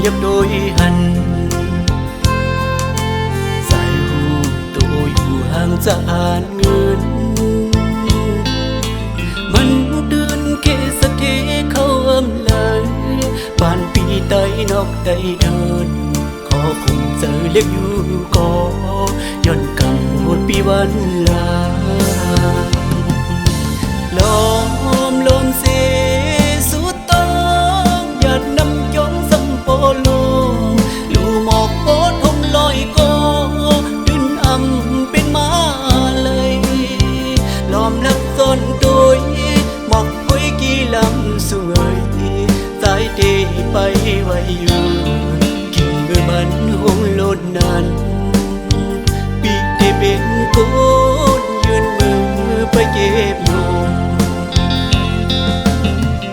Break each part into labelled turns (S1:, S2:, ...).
S1: nhập đôi hành dài hù tôi hù hàng dạn ngươnมันเตือนแค่สักทีเขาเอิ่มเลยบ้านปีไตนอกไตเดินขอคงเจอเล็กอยู่ก่อย้อนกำหมดปีวันลาลมลมเสสุดต้องหยาดน้ำย้อมสัมโปโลลูหมอกโปดผมลอยก็ดืนอำเป็นมาเลยลอมลักซ่อนตัวหมอกคุยกี่ลำสวยสายเดไปไว้อยู่กินเมื่อมันหงโลดนั้นปีเดเป็นโกนยืนมือไปเก็บลม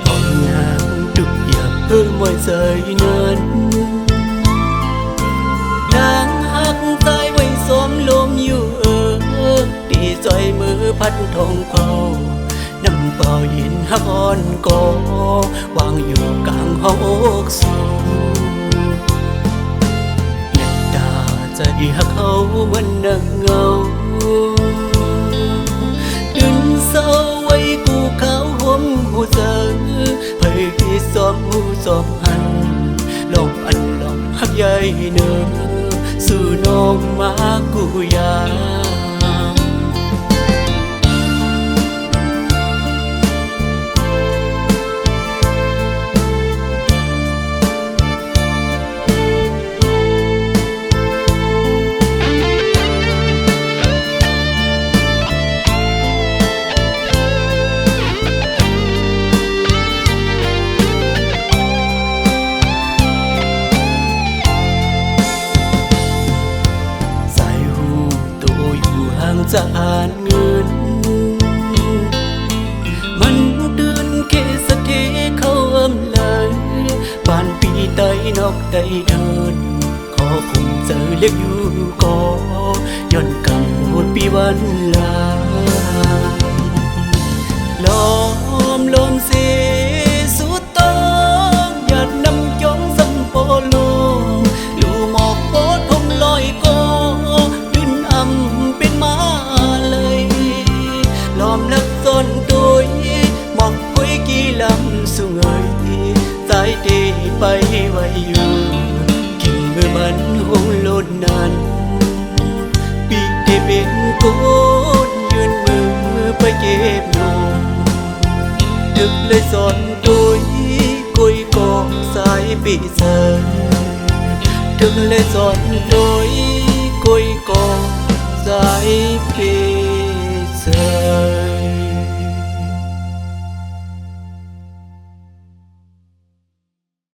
S1: ห้องน้ำดุอยากมวยใส่นั้นนางหักใจไว้สมลมอยู่ดีใจมือพัดทองเขาน้ำเปล่าเย็นหักอ่อนก่อวางอยู่กลางห้องอกสูเน็ตตาใจหักเขาเหมือนนังเงาดึงเศร้าไว้กูเขาห่มหูเจอเฮ้ยที่ซ้อมหูซ้อมหันลองอันลองหักใหญ่เนื้อสู่น้องมากูยาจะอ่านเงินมันเตือนแค่สักทีเขาเอิ่มเลยบ้านปีไตนอกไตเดินขอคงเจอเล็กอยู่ก่อย้อนกำหมดปีวันลาลมลมเสสุดต้องหยาดน้ำย้อมสัมโปโลลูหมอกโปดผมลอยก็ดืนอำเป็นมาลอมลักซ่อนตัวหมอกคุยกี่ลำสวยสายเดไปไว้อยู่กินเมื่อมันหงโลดนั้นปีเดเป็นโกนยืนมือไปเก็บลมดึกเลยซ่อนตัวกุยกองสายปีเสยดึกเลยซ่อนตัวกุยกองสายปี